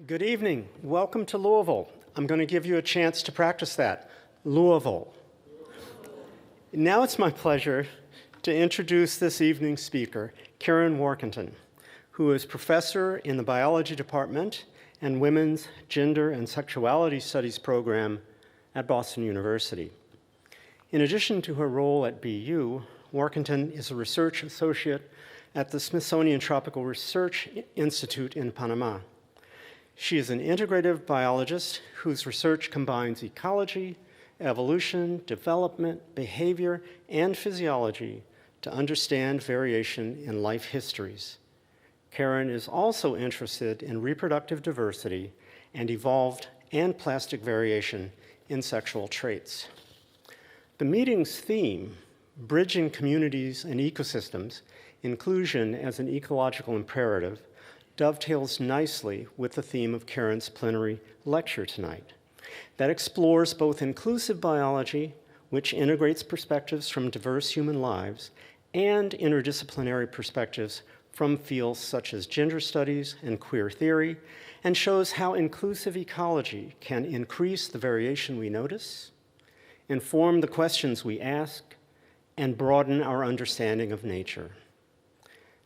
Good evening. Welcome to Louisville. I'm going to give you a chance to practice that. Louisville. Now it's my pleasure to introduce this evening's speaker, Karen Warkentin, who is professor in the biology department and women's gender and sexuality studies program at Boston University. In addition to her role at BU, Warkentin is a research associate at the Smithsonian Tropical Research Institute in Panama. She is an integrative biologist whose research combines ecology, evolution, development, behavior, and physiology to understand variation in life histories. Karen is also interested in reproductive diversity and evolved and plastic variation in sexual traits. The meeting's theme, Bridging Communities and Ecosystems, Inclusion as an Ecological Imperative, dovetails nicely with the theme of Karen's plenary lecture tonight. That explores both inclusive biology, which integrates perspectives from diverse human lives, and interdisciplinary perspectives from fields such as gender studies and queer theory, and shows how inclusive ecology can increase the variation we notice, inform the questions we ask, and broaden our understanding of nature.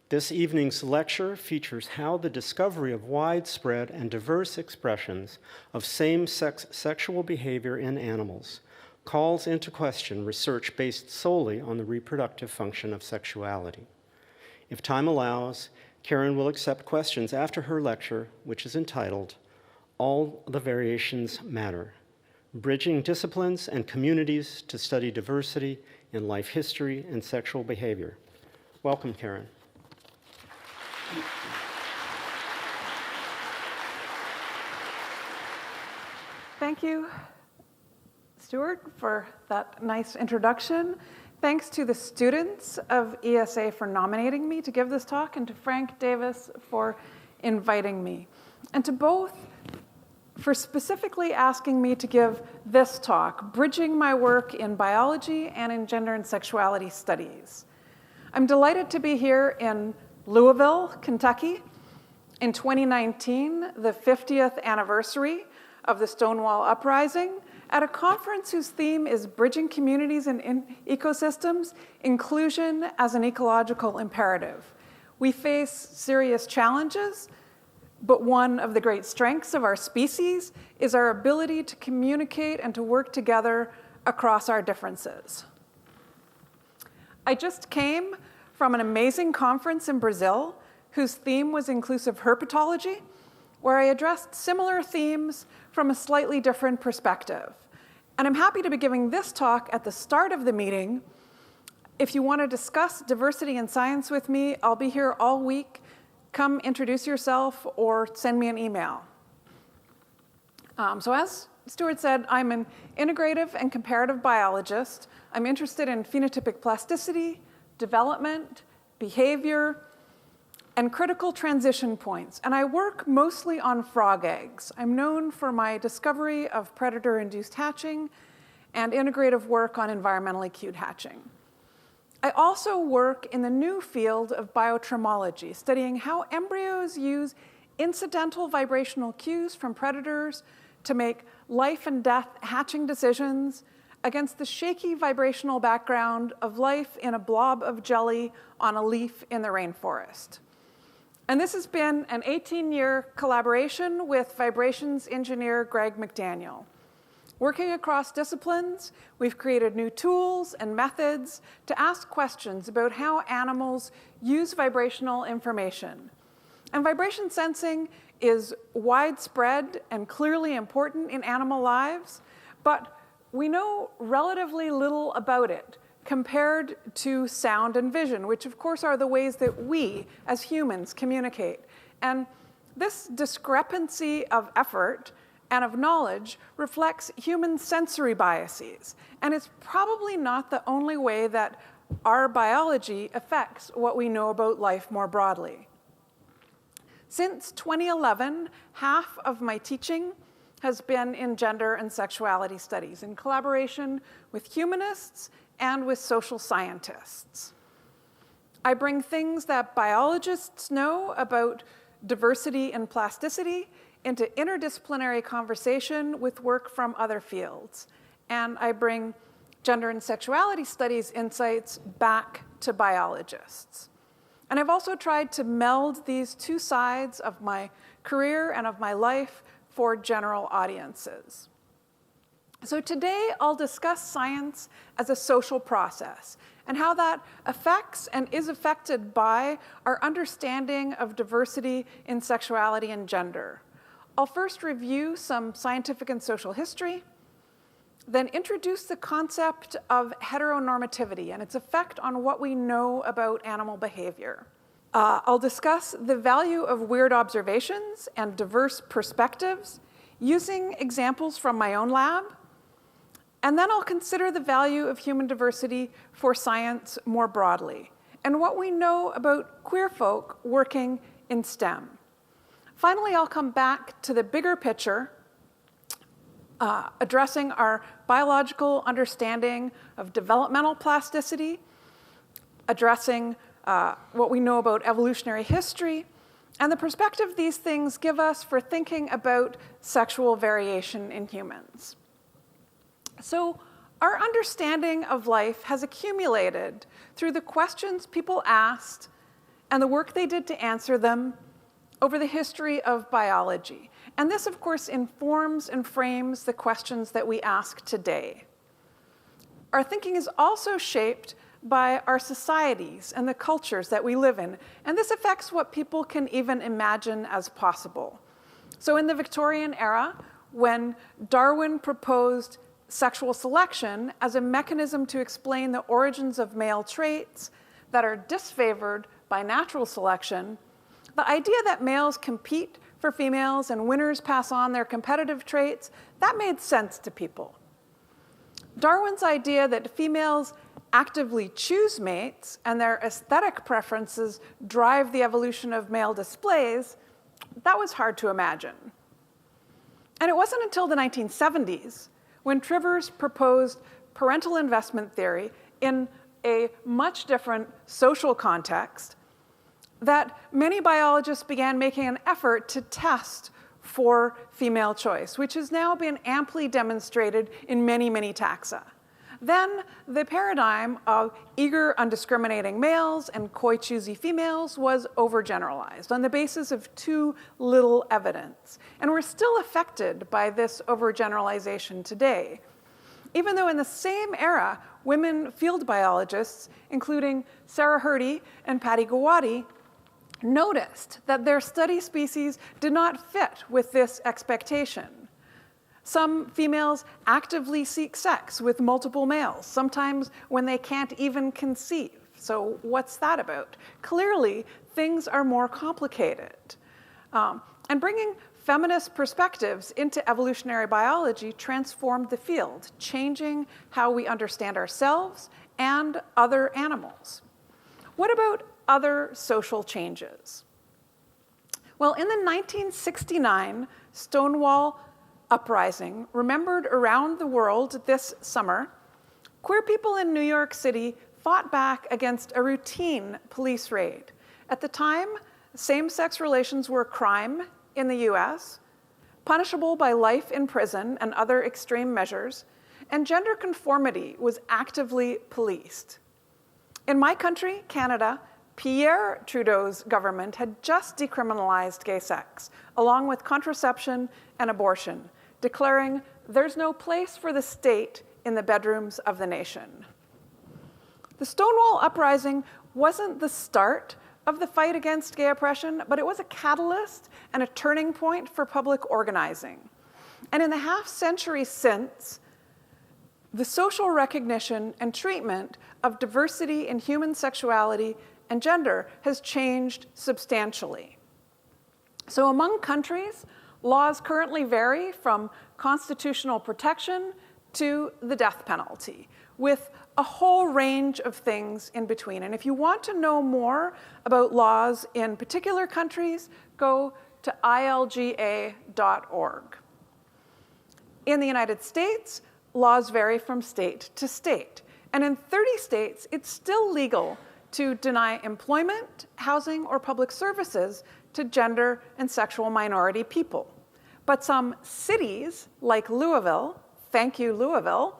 This evening's lecture features how the discovery of widespread and diverse expressions of same-sex sexual behavior in animals calls into question research based solely on the reproductive function of sexuality. If time allows, Karen will accept questions after her lecture, which is entitled, All the Variations Matter, Bridging Disciplines and Communities to Study Diversity in Life History and Sexual Behavior. Welcome, Karen. Thank you, Stuart, for that nice introduction. Thanks to the students of ESA for nominating me to give this talk, and to Frank Davis for inviting me. And to both for specifically asking me to give this talk, bridging my work in biology and in gender and sexuality studies. I'm delighted to be here in Louisville, Kentucky, in 2019, the 50th anniversary of the Stonewall Uprising, at a conference whose theme is Bridging Communities and Ecosystems, Inclusion as an Ecological Imperative. We face serious challenges, but one of the great strengths of our species is our ability to communicate and to work together across our differences. I just came from an amazing conference in Brazil whose theme was inclusive herpetology, where I addressed similar themes from a slightly different perspective. And I'm happy to be giving this talk at the start of the meeting. If you want to discuss diversity in science with me, I'll be here all week. Come introduce yourself or send me an email. So as Stuart said, I'm an integrative and comparative biologist. I'm interested in phenotypic plasticity, development, behavior, and critical transition points. And I work mostly on frog eggs. I'm known for my discovery of predator-induced hatching and integrative work on environmentally cued hatching. I also work in the new field of biotremology, studying how embryos use incidental vibrational cues from predators to make life and death hatching decisions against the shaky vibrational background of life in a blob of jelly on a leaf in the rainforest. And this has been an 18-year collaboration with vibrations engineer Greg McDaniel. Working across disciplines, we've created new tools and methods to ask questions about how animals use vibrational information. And vibration sensing is widespread and clearly important in animal lives, but we know relatively little about it compared to sound and vision, which of course are the ways that we as humans communicate. And this discrepancy of effort and of knowledge reflects human sensory biases. And it's probably not the only way that our biology affects what we know about life more broadly. Since 2011, half of my teaching has been in gender and sexuality studies in collaboration with humanists and with social scientists. I bring things that biologists know about diversity and plasticity into interdisciplinary conversation with work from other fields. And I bring gender and sexuality studies insights back to biologists. And I've also tried to meld these two sides of my career and of my life for general audiences. So today I'll discuss science as a social process and how that affects and is affected by our understanding of diversity in sexuality and gender. I'll first review some scientific and social history, then introduce the concept of heteronormativity and its effect on what we know about animal behavior. I'll discuss the value of weird observations and diverse perspectives using examples from my own lab. And then I'll consider the value of human diversity for science more broadly and what we know about queer folk working in STEM. Finally, I'll come back to the bigger picture, addressing our biological understanding of developmental plasticity, addressing what we know about evolutionary history, and the perspective these things give us for thinking about sexual variation in humans. So our understanding of life has accumulated through the questions people asked and the work they did to answer them over the history of biology. And this, of course, informs and frames the questions that we ask today. Our thinking is also shaped by our societies and the cultures that we live in, and this affects what people can even imagine as possible. So in the Victorian era, when Darwin proposed sexual selection as a mechanism to explain the origins of male traits that are disfavored by natural selection, the idea that males compete for females and winners pass on their competitive traits, that made sense to people. Darwin's idea that females actively choose mates and their aesthetic preferences drive the evolution of male displays, that was hard to imagine. And it wasn't until the 1970s when Trivers proposed parental investment theory in a much different social context that many biologists began making an effort to test for female choice, which has now been amply demonstrated in many, many taxa. Then the paradigm of eager, undiscriminating males and coy, choosy females was overgeneralized on the basis of too little evidence. And we're still affected by this overgeneralization today. Even though in the same era, women field biologists, including Sarah Hrdy and Patty Gawadi, noticed that their study species did not fit with this expectation. Some females actively seek sex with multiple males, sometimes when they can't even conceive. So what's that about? Clearly, things are more complicated. And bringing feminist perspectives into evolutionary biology transformed the field, changing how we understand ourselves and other animals. What about other social changes? Well, in the 1969 Stonewall uprising, remembered around the world this summer, queer people in New York City fought back against a routine police raid. At the time, same-sex relations were a crime in the US, punishable by life in prison and other extreme measures, and gender conformity was actively policed. In my country, Canada, Pierre Trudeau's government had just decriminalized gay sex, along with contraception and abortion, declaring there's no place for the state in the bedrooms of the nation. The Stonewall Uprising wasn't the start of the fight against gay oppression, but it was a catalyst and a turning point for public organizing. And in the half-century since, the social recognition and treatment of diversity in human sexuality and gender has changed substantially. So among countries, laws currently vary from constitutional protection to the death penalty, with a whole range of things in between. And if you want to know more about laws in particular countries, go to ilga.org. In the United States, laws vary from state to state. And in 30 states, it's still legal to deny employment, housing, or public services to gender and sexual minority people. But some cities, like Louisville, thank you, Louisville,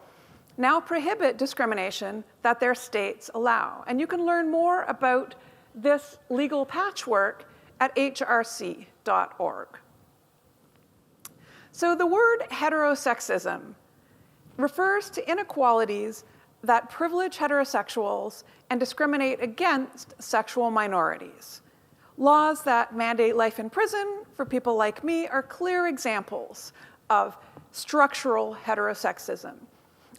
now prohibit discrimination that their states allow. And you can learn more about this legal patchwork at hrc.org. So the word heterosexism refers to inequalities that privilege heterosexuals and discriminate against sexual minorities. Laws that mandate life in prison for people like me are clear examples of structural heterosexism.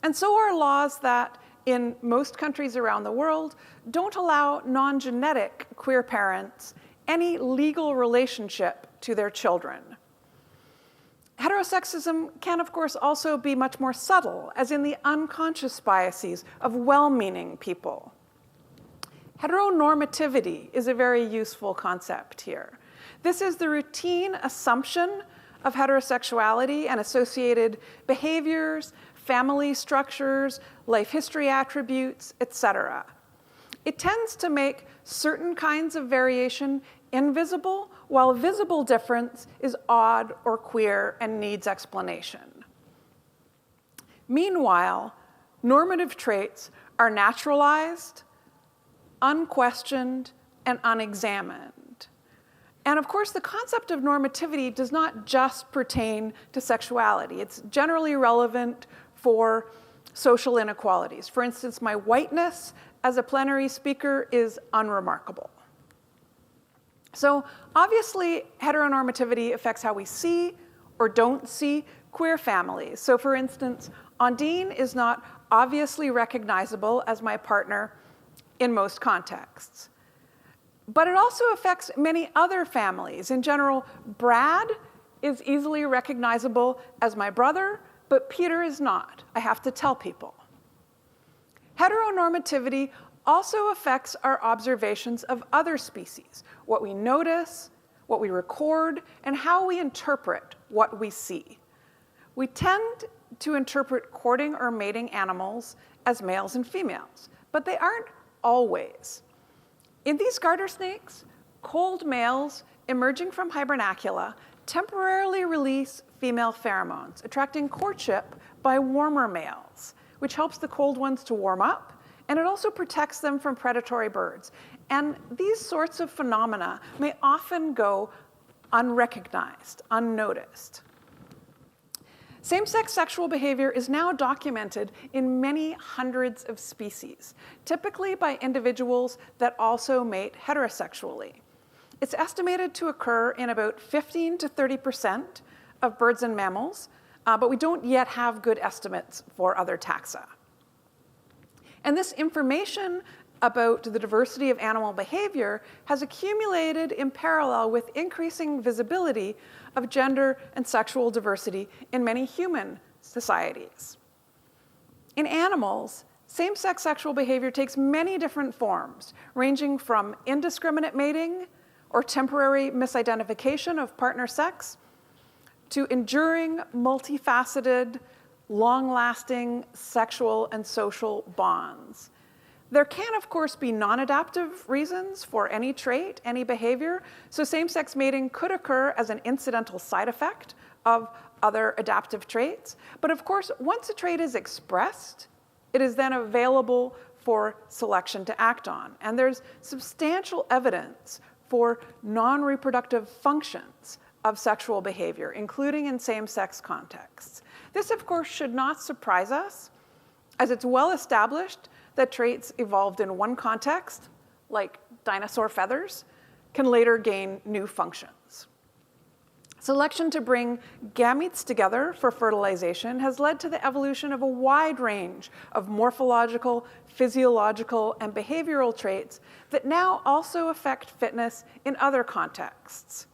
And so are laws that, in most countries around the world, don't allow non-genetic queer parents any legal relationship to their children. Heterosexism can, of course, also be much more subtle, as in the unconscious biases of well-meaning people. Heteronormativity is a very useful concept here. This is the routine assumption of heterosexuality and associated behaviors, family structures, life history attributes, etc. It tends to make certain kinds of variation invisible, while visible difference is odd or queer and needs explanation. Meanwhile, normative traits are naturalized, unquestioned, and unexamined. And of course, the concept of normativity does not just pertain to sexuality. It's generally relevant for social inequalities. For instance, my whiteness as a plenary speaker is unremarkable. So obviously, heteronormativity affects how we see or don't see queer families. So for instance, Ondine is not obviously recognizable as my partner in most contexts. But it also affects many other families. In general, Brad is easily recognizable as my brother, but Peter is not. I have to tell people. Heteronormativity also affects our observations of other species, what we notice, what we record, and how we interpret what we see. We tend to interpret courting or mating animals as males and females, but they aren't always. In these garter snakes, cold males emerging from hibernacula temporarily release female pheromones, attracting courtship by warmer males, which helps the cold ones to warm up, and it also protects them from predatory birds. And these sorts of phenomena may often go unrecognized, unnoticed. Same-sex sexual behavior is now documented in many hundreds of species, typically by individuals that also mate heterosexually. It's estimated to occur in about 15 to 30% of birds and mammals, but we don't yet have good estimates for other taxa. And this information about the diversity of animal behavior has accumulated in parallel with increasing visibility of gender and sexual diversity in many human societies. In animals, same-sex sexual behavior takes many different forms, ranging from indiscriminate mating or temporary misidentification of partner sex to enduring, multifaceted, long-lasting sexual and social bonds. There can, of course, be non-adaptive reasons for any trait, any behavior, so same-sex mating could occur as an incidental side effect of other adaptive traits. But of course, once a trait is expressed, it is then available for selection to act on. And there's substantial evidence for non-reproductive functions of sexual behavior, including in same-sex contexts. This, of course, should not surprise us, as it's well established that traits evolved in one context, like dinosaur feathers, can later gain new functions. Selection to bring gametes together for fertilization has led to the evolution of a wide range of morphological, physiological, and behavioral traits that now also affect fitness in other contexts.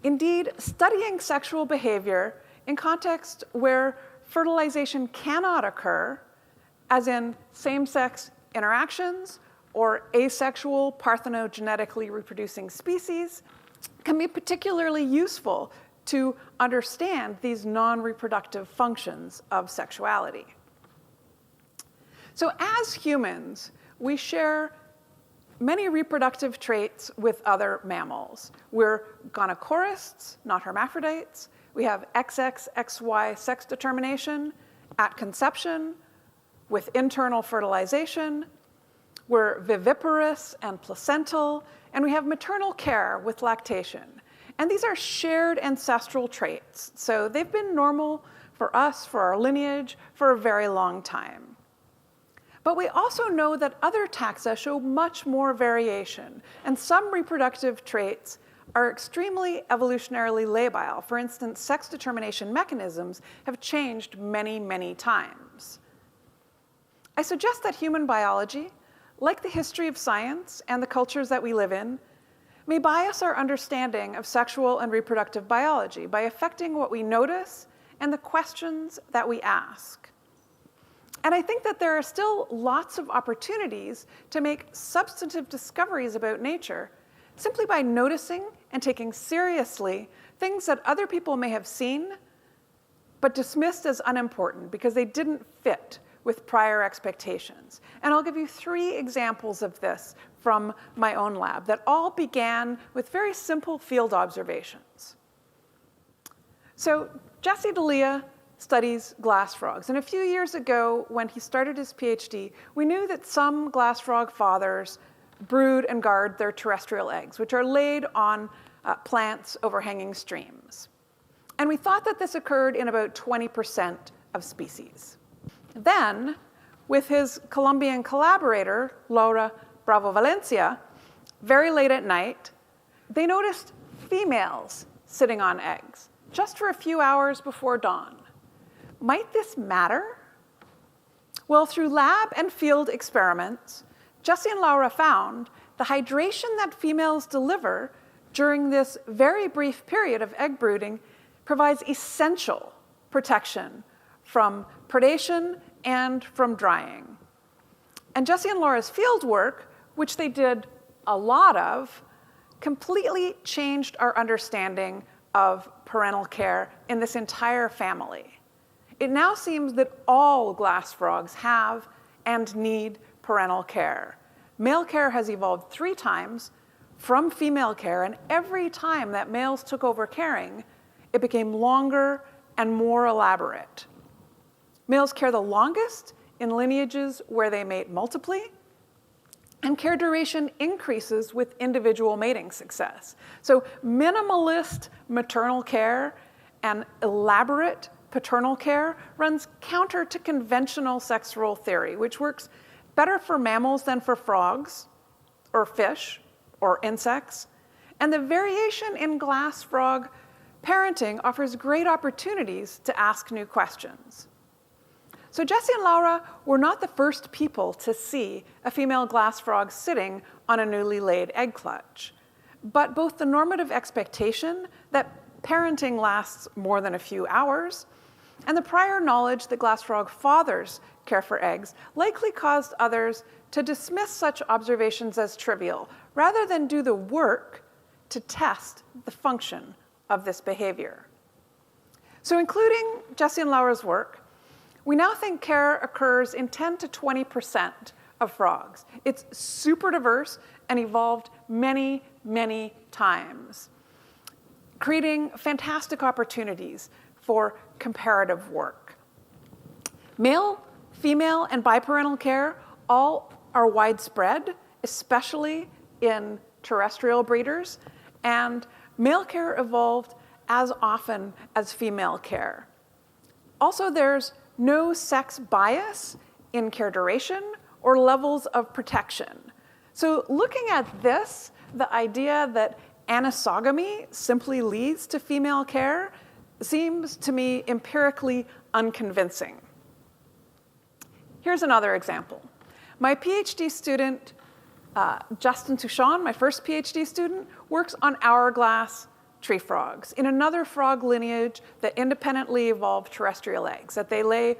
Indeed, studying sexual behavior in contexts where fertilization cannot occur, as in same-sex interactions or asexual parthenogenetically reproducing species, can be particularly useful to understand these non-reproductive functions of sexuality. So as humans, we share many reproductive traits with other mammals. We're gonochorists, not hermaphrodites. We have XXXY sex determination at conception with internal fertilization. We're viviparous and placental, and we have maternal care with lactation. And these are shared ancestral traits, so they've been normal for us, for our lineage, for a very long time. But we also know that other taxa show much more variation, and some reproductive traits are extremely evolutionarily labile. For instance, sex determination mechanisms have changed many, many times. I suggest that human biology, like the history of science and the cultures that we live in, may bias our understanding of sexual and reproductive biology by affecting what we notice and the questions that we ask. And I think that there are still lots of opportunities to make substantive discoveries about nature simply by noticing and taking seriously things that other people may have seen but dismissed as unimportant because they didn't fit with prior expectations. And I'll give you 3 examples of this from my own lab that all began with very simple field observations. So Jesse DeLea studies glass frogs. And a few years ago, when he started his PhD, we knew that some glass frog fathers brood and guard their terrestrial eggs, which are laid on plants overhanging streams. And we thought that this occurred in about 20% of species. Then, with his Colombian collaborator, Laura Bravo Valencia, very late at night, they noticed females sitting on eggs just for a few hours before dawn. Might this matter? Well, through lab and field experiments, Jesse and Laura found the hydration that females deliver during this very brief period of egg brooding provides essential protection from predation and from drying. And Jesse and Laura's field work, which they did a lot of, completely changed our understanding of parental care in this entire family. It now seems that all glass frogs have and need parental care. Male care has evolved 3 times from female care, and every time that males took over caring, it became longer and more elaborate. Males care the longest in lineages where they mate multiply, and care duration increases with individual mating success. So minimalist maternal care and elaborate paternal care runs counter to conventional sex role theory, which works better for mammals than for frogs, or fish, or insects. And the variation in glass frog parenting offers great opportunities to ask new questions. So Jesse and Laura were not the first people to see a female glass frog sitting on a newly laid egg clutch. But both the normative expectation that parenting lasts more than a few hours and the prior knowledge that glass frog fathers care for eggs likely caused others to dismiss such observations as trivial, rather than do the work to test the function of this behavior. So including Jesse and Laura's work, we now think care occurs in 10 to 20% of frogs. It's super diverse and evolved many, many times, creating fantastic opportunities for comparative work. Male, female, and biparental care all are widespread, especially in terrestrial breeders, and male care evolved as often as female care. Also, there's no sex bias in care duration or levels of protection. So looking at this, the idea that anisogamy simply leads to female care seems to me empirically unconvincing. Here's another example. My PhD student, Justin Touchon, my first PhD student, works on hourglass tree frogs in another frog lineage that independently evolved terrestrial eggs that they lay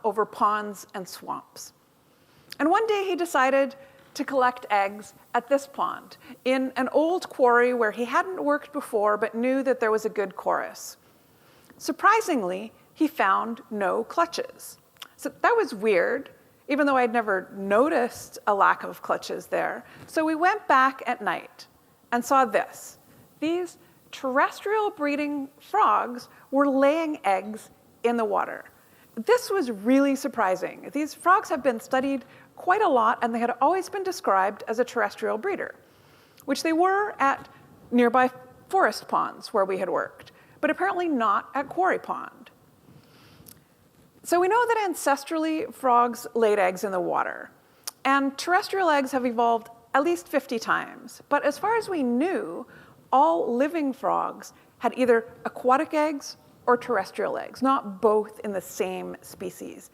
over ponds and swamps. And one day he decided to collect eggs at this pond in an old quarry where he hadn't worked before but knew that there was a good chorus. Surprisingly, he found no clutches. So that was weird, even though I'd never noticed a lack of clutches there. So we went back at night and saw this. These terrestrial breeding frogs were laying eggs in the water. This was really surprising. These frogs have been studied quite a lot, and they had always been described as a terrestrial breeder, which they were at nearby forest ponds where we had worked, but apparently not at Quarry Pond. So we know that ancestrally, frogs laid eggs in the water, and terrestrial eggs have evolved at least 50 times. But as far as we knew, all living frogs had either aquatic eggs or terrestrial eggs, not both in the same species.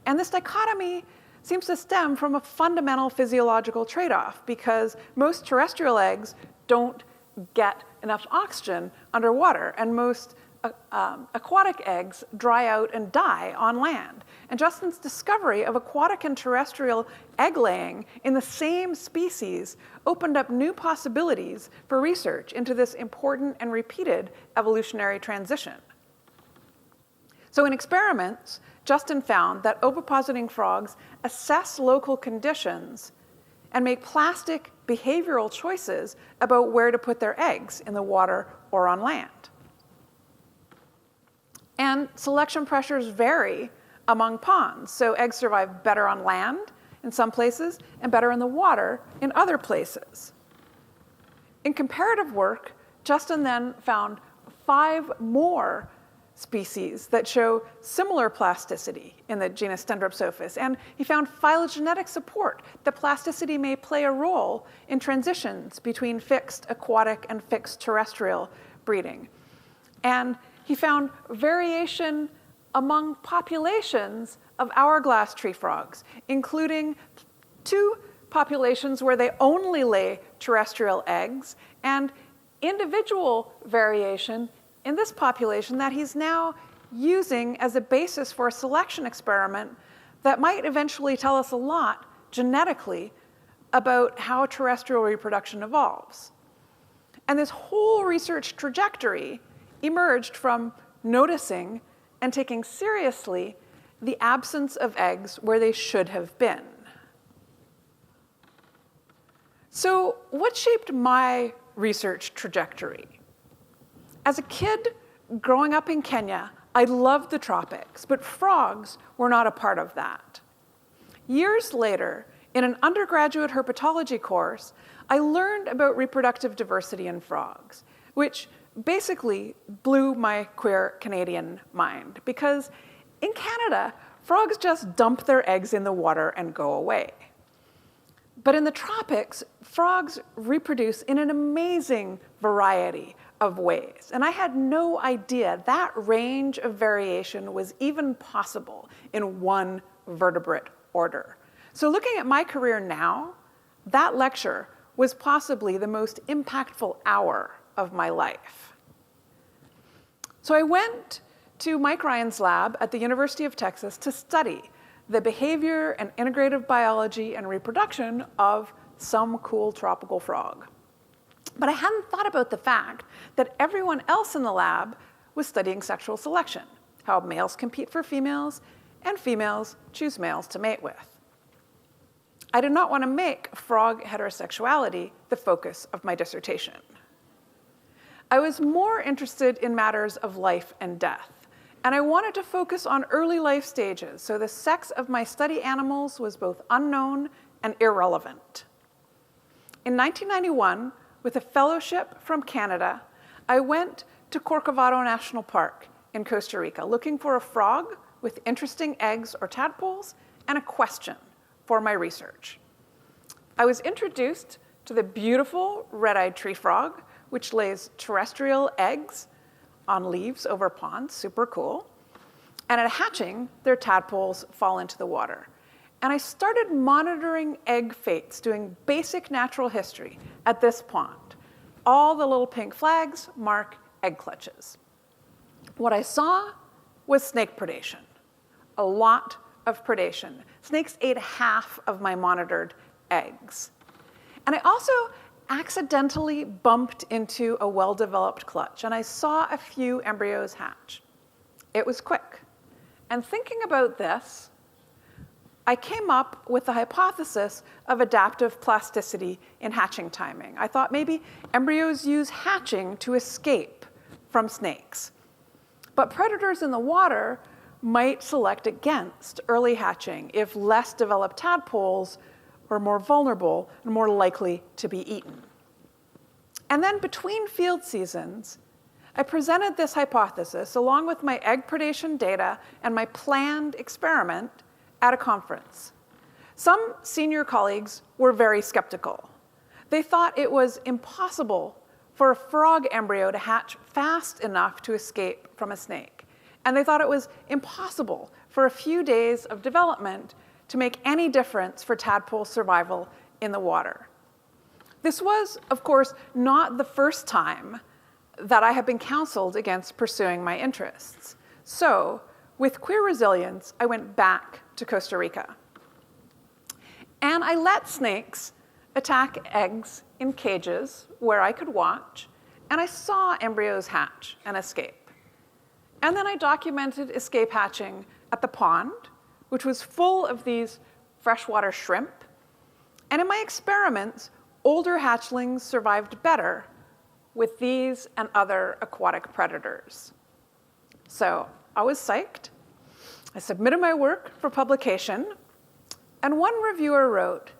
And this dichotomy seems to stem from a fundamental physiological trade-off, because most terrestrial eggs don't get enough oxygen underwater, and most aquatic eggs dry out and die on land. And Justin's discovery of aquatic and terrestrial egg laying in the same species opened up new possibilities for research into this important and repeated evolutionary transition. So in experiments, Justin found that ovipositing frogs assess local conditions and make plastic behavioral choices about where to put their eggs in the water or on land. And selection pressures vary among ponds. So eggs survive better on land in some places and better in the water in other places. In comparative work, Justin then found 5 more species that show similar plasticity in the genus Dendropsophis, and he found phylogenetic support that plasticity may play a role in transitions between fixed aquatic and fixed terrestrial breeding. And he found variation among populations of hourglass tree frogs, including 2 populations where they only lay terrestrial eggs, and individual variation in this population that he's now using as a basis for a selection experiment that might eventually tell us a lot genetically about how terrestrial reproduction evolves. And this whole research trajectory emerged from noticing and taking seriously the absence of eggs where they should have been. So what shaped my research trajectory? As a kid growing up in Kenya, I loved the tropics, but frogs were not a part of that. Years later, in an undergraduate herpetology course, I learned about reproductive diversity in frogs, which basically blew my queer Canadian mind, because in Canada, frogs just dump their eggs in the water and go away. But in the tropics, frogs reproduce in an amazing variety of ways. And I had no idea that range of variation was even possible in one vertebrate order. So looking at my career now, that lecture was possibly the most impactful hour of my life. So I went to Mike Ryan's lab at the University of Texas to study the behavior and integrative biology and reproduction of some cool tropical frog. But I hadn't thought about the fact that everyone else in the lab was studying sexual selection, how males compete for females, and females choose males to mate with. I did not want to make frog heterosexuality the focus of my dissertation. I was more interested in matters of life and death, and I wanted to focus on early life stages, so the sex of my study animals was both unknown and irrelevant. In 1991, with a fellowship from Canada, I went to Corcovado National Park in Costa Rica looking for a frog with interesting eggs or tadpoles and a question for my research. I was introduced to the beautiful red-eyed tree frog, which lays terrestrial eggs on leaves over ponds, super cool. And at hatching, their tadpoles fall into the water. And I started monitoring egg fates, doing basic natural history at this pond. All the little pink flags mark egg clutches. What I saw was snake predation, a lot of predation. Snakes ate half of my monitored eggs. And I also accidentally bumped into a well-developed clutch, and I saw a few embryos hatch. It was quick. And thinking about this, I came up with the hypothesis of adaptive plasticity in hatching timing. I thought maybe embryos use hatching to escape from snakes. But predators in the water might select against early hatching if less developed tadpoles were more vulnerable and more likely to be eaten. And then between field seasons, I presented this hypothesis along with my egg predation data and my planned experiment at a conference. Some senior colleagues were very skeptical. They thought it was impossible for a frog embryo to hatch fast enough to escape from a snake. And they thought it was impossible for a few days of development to make any difference for tadpole survival in the water. This was, of course, not the first time that I have been counseled against pursuing my interests. So, with queer resilience, I went back to Costa Rica. And I let snakes attack eggs in cages where I could watch, and I saw embryos hatch and escape. And then I documented escape hatching at the pond, which was full of these freshwater shrimp. And in my experiments, older hatchlings survived better with these and other aquatic predators. So I was psyched. I submitted my work for publication, and one reviewer wrote,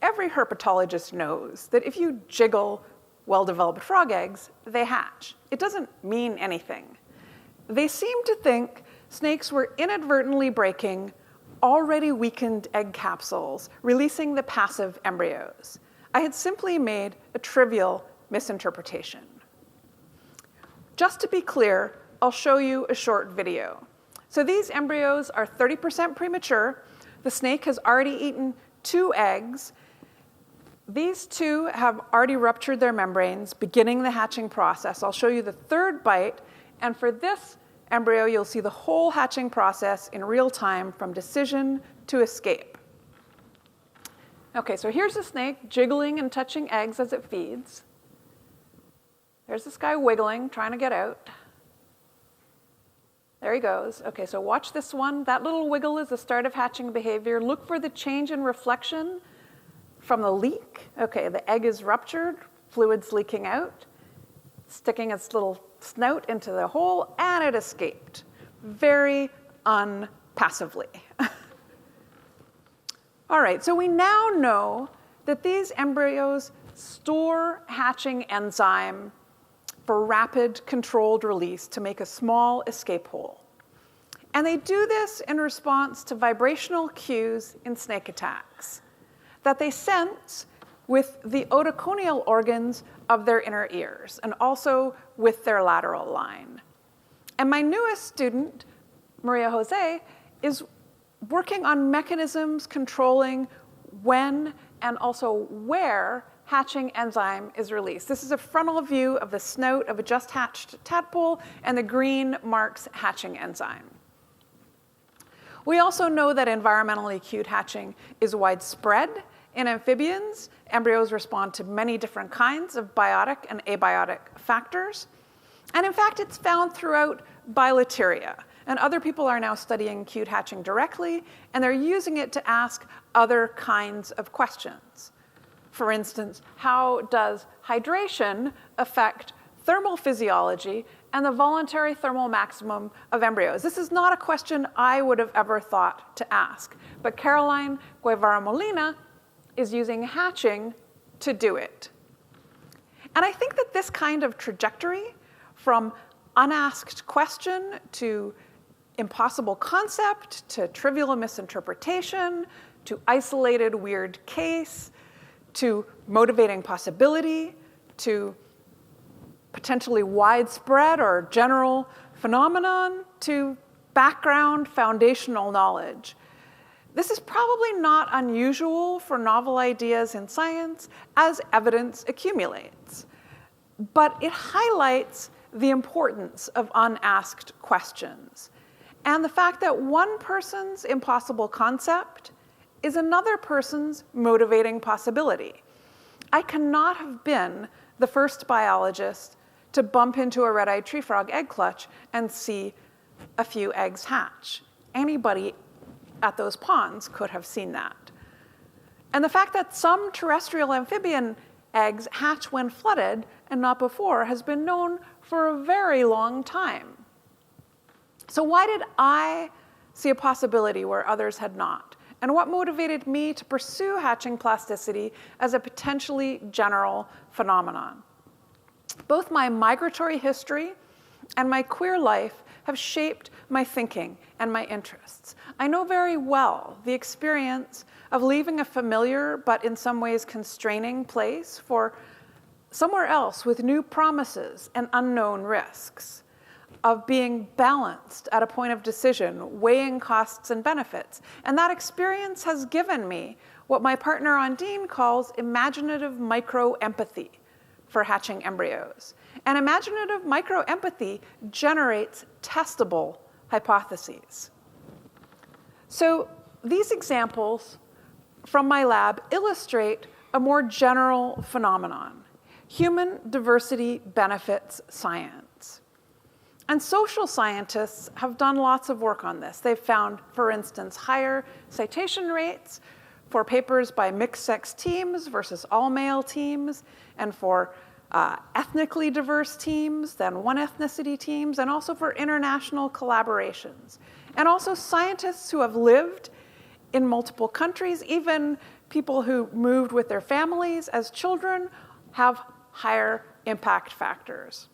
"Every herpetologist knows that if you jiggle well-developed frog eggs, they hatch. It doesn't mean anything." They seemed to think snakes were inadvertently breaking already weakened egg capsules, releasing the passive embryos. I had simply made a trivial misinterpretation. Just to be clear, I'll show you a short video. So these embryos are 30% premature. The snake has already eaten 2 eggs. These 2 have already ruptured their membranes, beginning the hatching process. I'll show you the 3rd bite, and for this embryo, you'll see the whole hatching process in real time from decision to escape. Okay, so here's the snake jiggling and touching eggs as it feeds. There's this guy wiggling, trying to get out. There he goes. Okay, so watch this one. That little wiggle is the start of hatching behavior. Look for the change in reflection from the leak. Okay, the egg is ruptured, fluid's leaking out, sticking its little snout into the hole, and it escaped very unpassively. All right, so we now know that these embryos store hatching enzyme for rapid controlled release to make a small escape hole. And they do this in response to vibrational cues in snake attacks that they sense with the otoconal organs of their inner ears and also with their lateral line. And my newest student, Maria Jose, is working on mechanisms controlling when and also where hatching enzyme is released. This is a frontal view of the snout of a just hatched tadpole, and the green marks hatching enzyme. We also know that environmentally cued hatching is widespread. In amphibians, embryos respond to many different kinds of biotic and abiotic factors. And in fact, it's found throughout bilateria. And other people are now studying cued hatching directly, and they're using it to ask other kinds of questions. For instance, how does hydration affect thermal physiology and the voluntary thermal maximum of embryos? This is not a question I would have ever thought to ask, but Caroline Guevara Molina is using hatching to do it. And I think that this kind of trajectory from unasked question to impossible concept to trivial misinterpretation to isolated weird case to motivating possibility, to potentially widespread or general phenomenon, to background foundational knowledge. This is probably not unusual for novel ideas in science as evidence accumulates, but it highlights the importance of unasked questions and the fact that one person's impossible concept is another person's motivating possibility. I cannot have been the first biologist to bump into a red-eyed tree frog egg clutch and see a few eggs hatch. Anybody at those ponds could have seen that. And the fact that some terrestrial amphibian eggs hatch when flooded and not before has been known for a very long time. So why did I see a possibility where others had not? And what motivated me to pursue hatching plasticity as a potentially general phenomenon? Both my migratory history and my queer life have shaped my thinking and my interests. I know very well the experience of leaving a familiar but in some ways constraining place for somewhere else with new promises and unknown risks, of being balanced at a point of decision, weighing costs and benefits. And that experience has given me what my partner Ondine calls imaginative micro-empathy for hatching embryos. And imaginative micro-empathy generates testable hypotheses. So these examples from my lab illustrate a more general phenomenon. Human diversity benefits science. And social scientists have done lots of work on this. They've found, for instance, higher citation rates for papers by mixed-sex teams versus all-male teams, and for ethnically diverse teams than one ethnicity teams, and also for international collaborations. And also scientists who have lived in multiple countries, even people who moved with their families as children, have higher impact factors.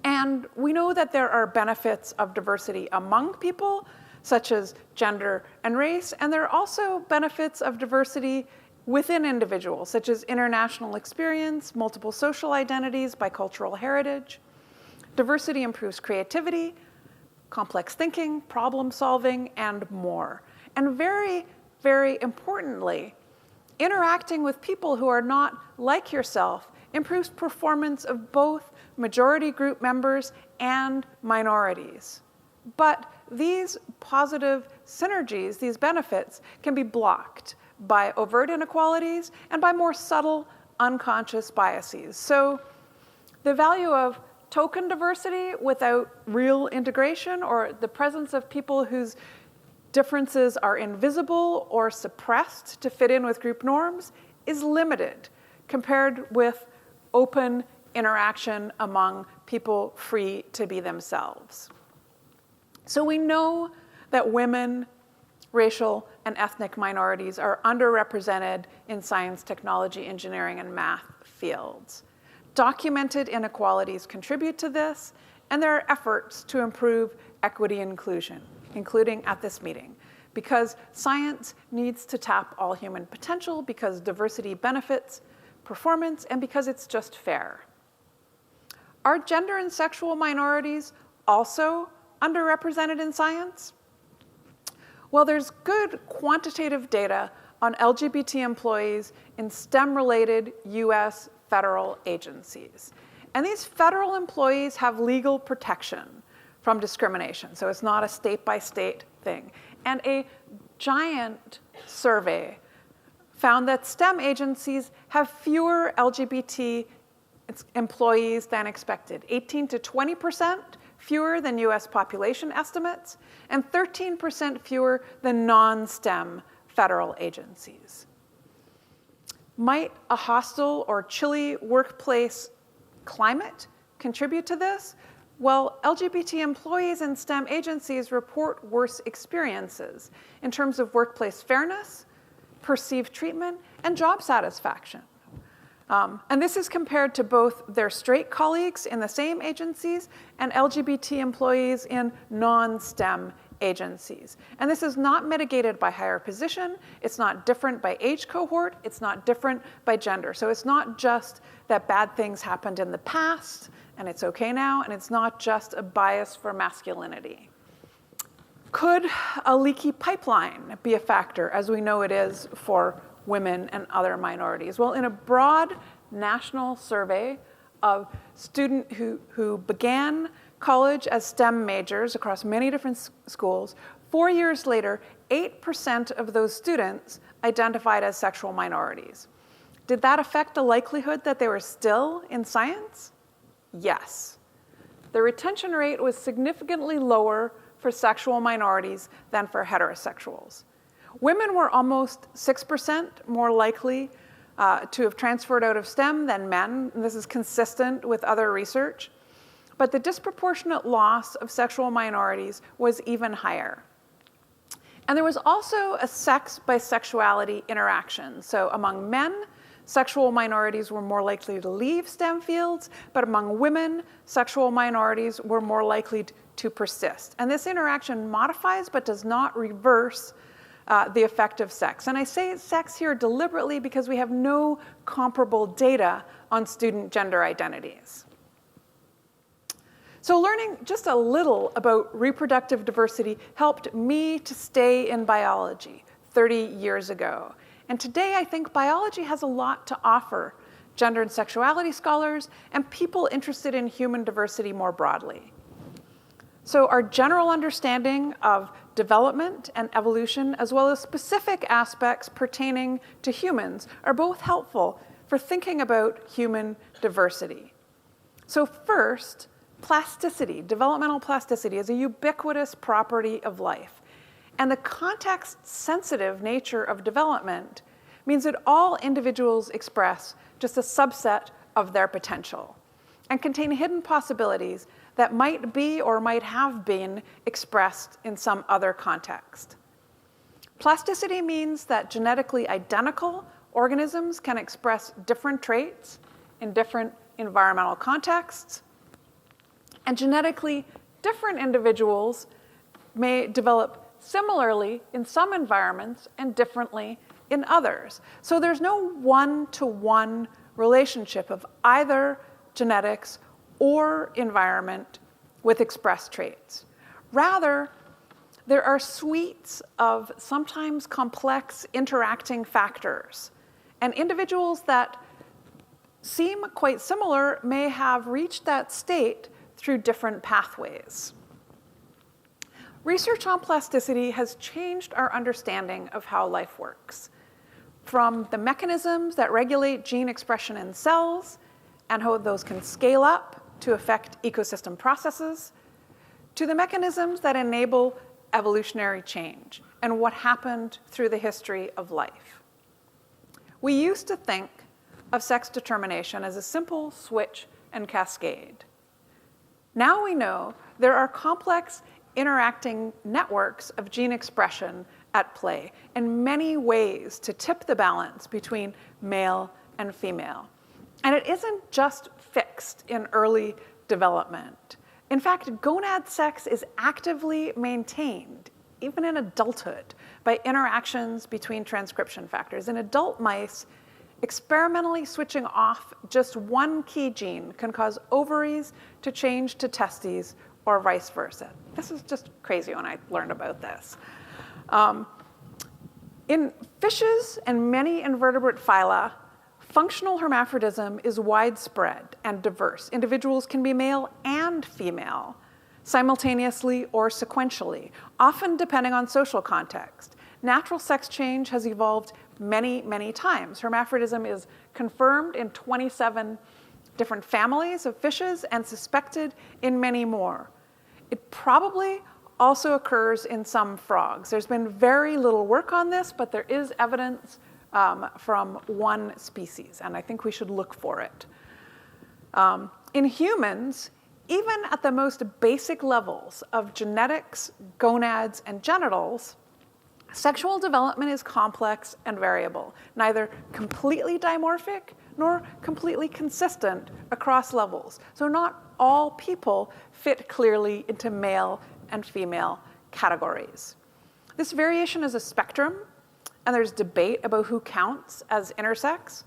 And we know that there are benefits of diversity among people, such as gender and race, and there are also benefits of diversity within individuals, such as international experience, multiple social identities, bicultural heritage. Diversity improves creativity, complex thinking, problem solving, and more. And very, very importantly, interacting with people who are not like yourself improves performance of both majority group members and minorities. But these positive synergies, these benefits, can be blocked by overt inequalities and by more subtle, unconscious biases. So the value of token diversity without real integration, or the presence of people whose differences are invisible or suppressed to fit in with group norms, is limited compared with open interaction among people free to be themselves. So we know that women, racial, and ethnic minorities are underrepresented in science, technology, engineering, and math fields. Documented inequalities contribute to this, and there are efforts to improve equity and inclusion, including at this meeting, because science needs to tap all human potential, because diversity benefits performance, and because it's just fair. Are gender and sexual minorities also underrepresented in science? Well, there's good quantitative data on LGBT employees in STEM-related US federal agencies. And these federal employees have legal protection from discrimination, so it's not a state-by-state thing. And a giant survey found that STEM agencies have fewer LGBT employees than expected, 18 to 20% fewer than US population estimates, and 13% fewer than non-STEM federal agencies. Might a hostile or chilly workplace climate contribute to this? Well, LGBT employees in STEM agencies report worse experiences in terms of workplace fairness, perceived treatment, and job satisfaction. And this is compared to both their straight colleagues in the same agencies and LGBT employees in non-STEM agencies. And this is not mitigated by higher position, it's not different by age cohort, it's not different by gender. So it's not just that bad things happened in the past and it's okay now, and it's not just a bias for masculinity. Could a leaky pipeline be a factor, as we know it is for women and other minorities? Well, in a broad national survey of students who began college as STEM majors across many different schools, 4 years later, 8% of those students identified as sexual minorities. Did that affect the likelihood that they were still in science? Yes. The retention rate was significantly lower for sexual minorities than for heterosexuals. Women were almost 6% more likely to have transferred out of STEM than men, and this is consistent with other research. But the disproportionate loss of sexual minorities was even higher. And there was also a sex by sexuality interaction. So among men, sexual minorities were more likely to leave STEM fields, but among women, sexual minorities were more likely to persist. And this interaction modifies but does not reverse the effect of sex. And I say sex here deliberately because we have no comparable data on student gender identities. So learning just a little about reproductive diversity helped me to stay in biology 30 years ago. And today I think biology has a lot to offer gender and sexuality scholars and people interested in human diversity more broadly. So our general understanding of development and evolution, as well as specific aspects pertaining to humans, are both helpful for thinking about human diversity. So first, plasticity, developmental plasticity, is a ubiquitous property of life. And the context-sensitive nature of development means that all individuals express just a subset of their potential and contain hidden possibilities that might be or might have been expressed in some other context. Plasticity means that genetically identical organisms can express different traits in different environmental contexts, and genetically different individuals may develop similarly in some environments and differently in others. So there's no one-to-one relationship of either genetics or environment with expressed traits. Rather, there are suites of sometimes complex interacting factors, and individuals that seem quite similar may have reached that state through different pathways. Research on plasticity has changed our understanding of how life works, from the mechanisms that regulate gene expression in cells and how those can scale up to affect ecosystem processes, to the mechanisms that enable evolutionary change and what happened through the history of life. We used to think of sex determination as a simple switch and cascade. Now we know there are complex interacting networks of gene expression at play and many ways to tip the balance between male and female. And it isn't just fixed in early development. In fact, gonad sex is actively maintained, even in adulthood, by interactions between transcription factors. In adult mice, experimentally switching off just one key gene can cause ovaries to change to testes or vice versa. This is just crazy when I learned about this. In fishes and many invertebrate phyla, functional hermaphrodism is widespread and diverse. Individuals can be male and female, simultaneously or sequentially, often depending on social context. Natural sex change has evolved many, many times. Hermaphrodism is confirmed in 27 different families of fishes and suspected in many more. It probably also occurs in some frogs. There's been very little work on this, but there is evidence from one species, and I think we should look for it. In humans, even at the most basic levels of genetics, gonads, and genitals, sexual development is complex and variable, neither completely dimorphic nor completely consistent across levels. So not all people fit clearly into male and female categories. This variation is a spectrum, and there's debate about who counts as intersex,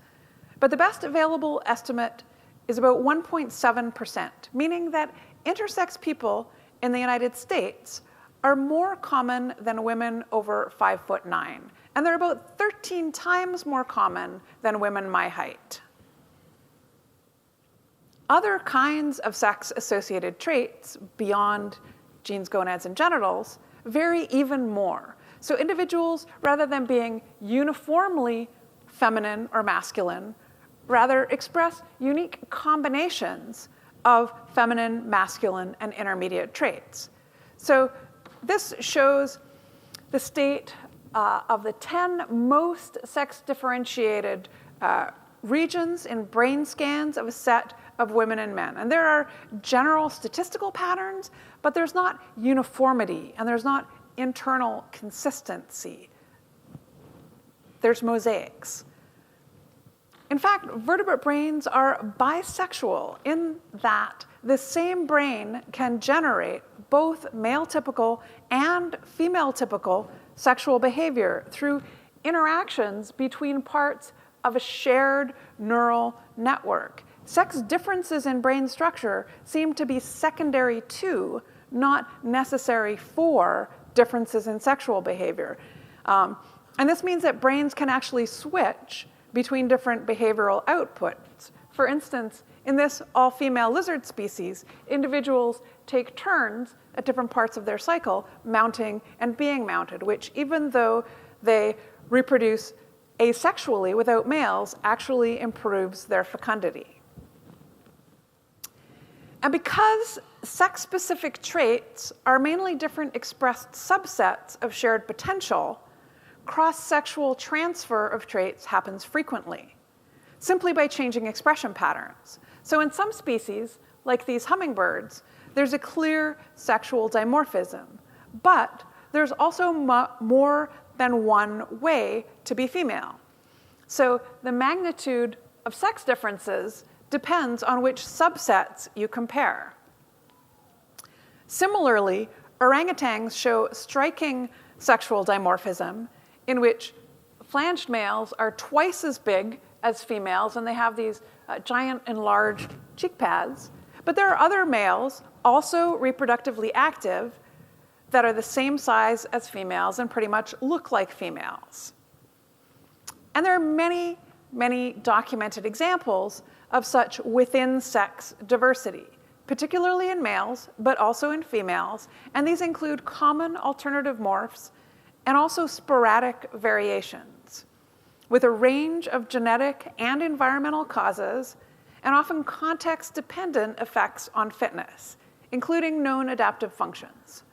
but the best available estimate is about 1.7%, meaning that intersex people in the United States are more common than women over 5'9", and they're about 13 times more common than women my height. Other kinds of sex-associated traits beyond genes, gonads, and genitals vary even more. So individuals, rather than being uniformly feminine or masculine, rather express unique combinations of feminine, masculine, and intermediate traits. So This shows the state of the 10 most sex-differentiated regions in brain scans of a set of women and men. And there are general statistical patterns, but there's not uniformity, and there's not internal consistency. There's mosaics. In fact, vertebrate brains are bisexual in that the same brain can generate both male-typical and female-typical sexual behavior through interactions between parts of a shared neural network. Sex differences in brain structure seem to be secondary to, not necessary for, differences in sexual behavior. And this means that brains can actually switch between different behavioral outputs. For instance, in this all-female lizard species, individuals take turns at different parts of their cycle, mounting and being mounted, which, even though they reproduce asexually without males, actually improves their fecundity. And because sex-specific traits are mainly different expressed subsets of shared potential, cross-sexual transfer of traits happens frequently, simply by changing expression patterns. So in some species, like these hummingbirds, there's a clear sexual dimorphism, but there's also more than one way to be female. So the magnitude of sex differences depends on which subsets you compare. Similarly, orangutans show striking sexual dimorphism in which flanged males are twice as big as females, and they have these giant enlarged cheek pads. But there are other males, also reproductively active, that are the same size as females and pretty much look like females. And there are many, many documented examples of such within-sex diversity, particularly in males, but also in females. And these include common alternative morphs and also sporadic variations, with a range of genetic and environmental causes, and often context-dependent effects on fitness, including known adaptive functions.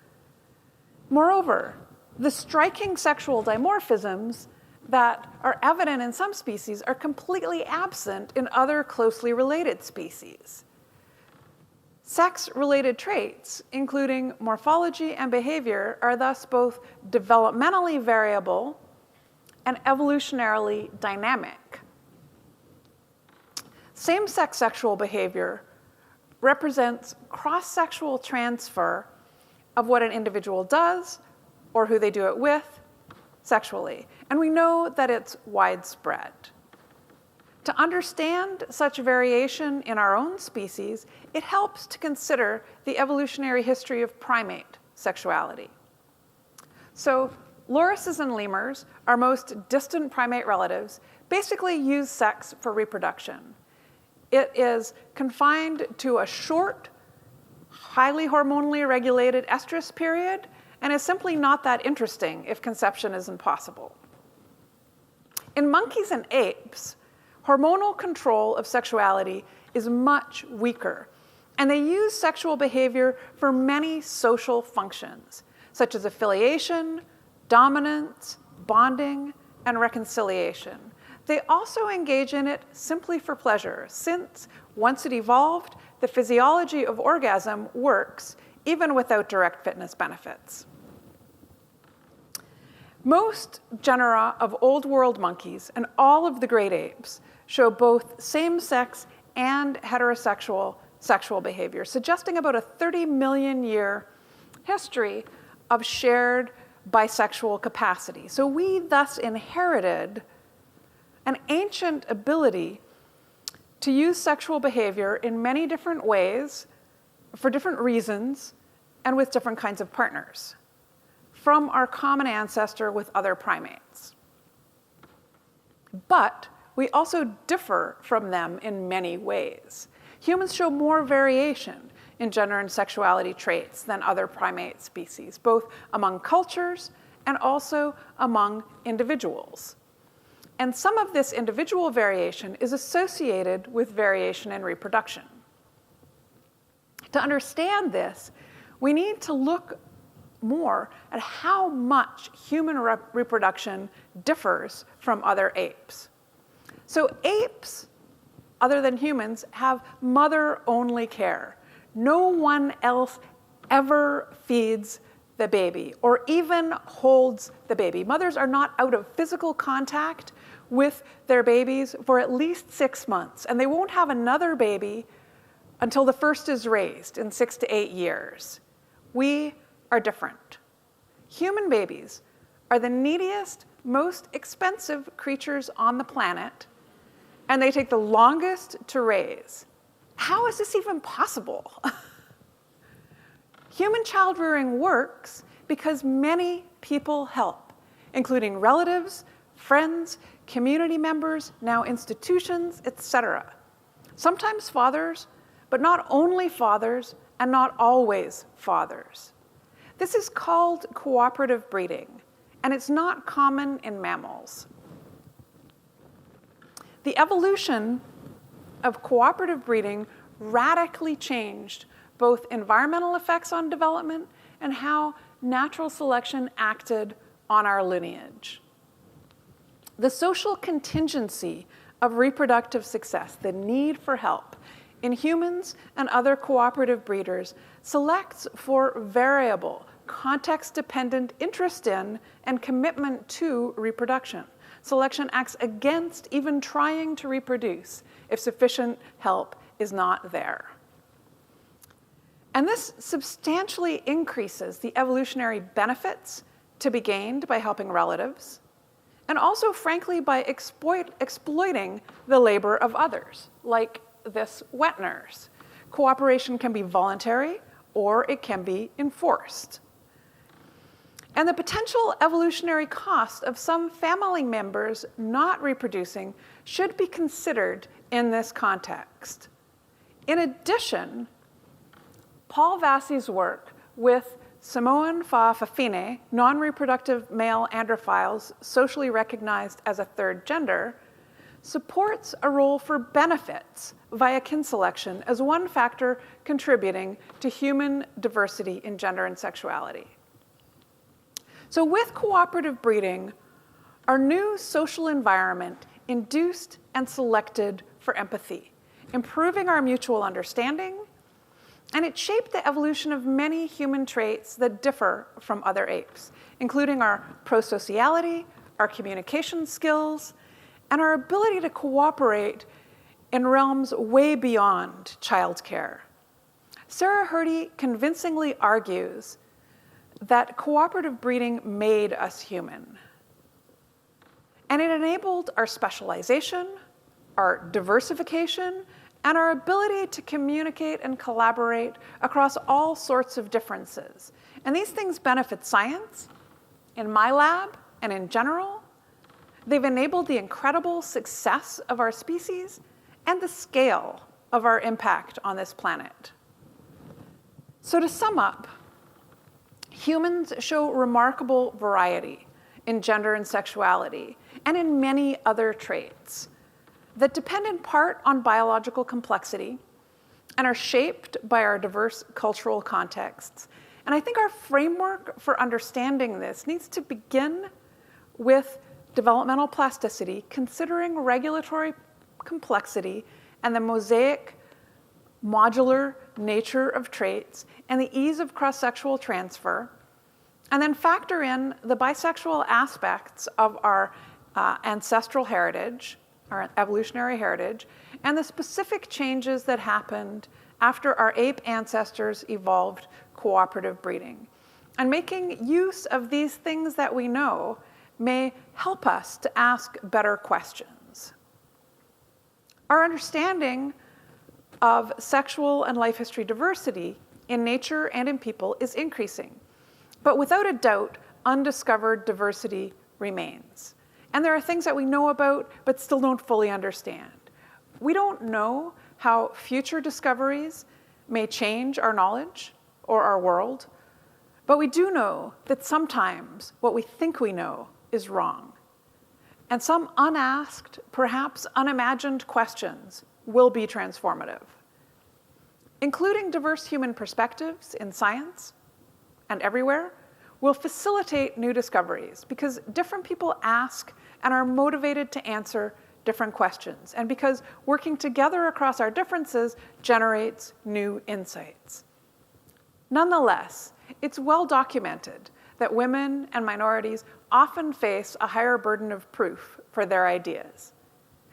Moreover, the striking sexual dimorphisms that are evident in some species are completely absent in other closely related species. Sex-related traits, including morphology and behavior, are thus both developmentally variable and evolutionarily dynamic. Same-sex sexual behavior represents cross-sexual transfer of what an individual does or who they do it with sexually. And we know that it's widespread. To understand such variation in our own species, it helps to consider the evolutionary history of primate sexuality. So lorises and lemurs, our most distant primate relatives, basically use sex for reproduction. It is confined to a short, highly hormonally regulated estrus period, and is simply not that interesting if conception isn't possible. In monkeys and apes, hormonal control of sexuality is much weaker, and they use sexual behavior for many social functions, such as affiliation, dominance, bonding, and reconciliation. They also engage in it simply for pleasure, since once it evolved, the physiology of orgasm works even without direct fitness benefits. Most genera of Old World monkeys and all of the great apes show both same-sex and heterosexual sexual behavior, suggesting about a 30 million year history of shared bisexual capacity. So we thus inherited an ancient ability to use sexual behavior in many different ways, for different reasons, and with different kinds of partners from our common ancestor with other primates. But we also differ from them in many ways. Humans show more variation in gender and sexuality traits than other primate species, both among cultures and also among individuals. And some of this individual variation is associated with variation in reproduction. To understand this, we need to look more at how much human reproduction differs from other apes. So apes, other than humans, have mother-only care. No one else ever feeds the baby or even holds the baby. Mothers are not out of physical contact with their babies for at least 6 months, and they won't have another baby until the first is raised in 6 to 8 years. We are different. Human babies are the neediest, most expensive creatures on the planet, and they take the longest to raise. How is this even possible? Human child-rearing works because many people help, including relatives, friends, community members, now institutions, etc. Sometimes fathers, but not only fathers and not always fathers. This is called cooperative breeding, and it's not common in mammals. The evolution of cooperative breeding radically changed both environmental effects on development and how natural selection acted on our lineage. The social contingency of reproductive success, the need for help, in humans and other cooperative breeders selects for variable, context-dependent interest in and commitment to reproduction. Selection acts against even trying to reproduce if sufficient help is not there. And this substantially increases the evolutionary benefits to be gained by helping relatives, and also, frankly, by exploiting the labor of others, like this wet nurse. Cooperation can be voluntary, or it can be enforced. And the potential evolutionary cost of some family members not reproducing should be considered in this context. In addition, Paul Vassie's work with Samoan Fa'afafine, non-reproductive male androphiles socially recognized as a third gender, supports a role for benefits via kin selection as one factor contributing to human diversity in gender and sexuality. So with cooperative breeding, our new social environment induced and selected for empathy, improving our mutual understanding, and it shaped the evolution of many human traits that differ from other apes, including our prosociality, our communication skills, and our ability to cooperate in realms way beyond childcare. Sarah Hrdy convincingly argues that cooperative breeding made us human. And it enabled our specialization, our diversification, and our ability to communicate and collaborate across all sorts of differences. And these things benefit science, in my lab, and in general. They've enabled the incredible success of our species and the scale of our impact on this planet. So to sum up, humans show remarkable variety in gender and sexuality, and in many other traits that depend in part on biological complexity and are shaped by our diverse cultural contexts. And I think our framework for understanding this needs to begin with developmental plasticity, considering regulatory complexity and the mosaic, modular nature of traits and the ease of cross-sexual transfer, and then factor in the bisexual aspects of our ancestral heritage, our evolutionary heritage, and the specific changes that happened after our ape ancestors evolved cooperative breeding. And making use of these things that we know may help us to ask better questions. Our understanding of sexual and life history diversity in nature and in people is increasing. But without a doubt, undiscovered diversity remains. And there are things that we know about, but still don't fully understand. We don't know how future discoveries may change our knowledge or our world, but we do know that sometimes what we think we know is wrong. And some unasked, perhaps unimagined questions will be transformative, including diverse human perspectives in science and everywhere, will facilitate new discoveries because different people ask and are motivated to answer different questions, and because working together across our differences generates new insights. Nonetheless, it's well documented that women and minorities often face a higher burden of proof for their ideas.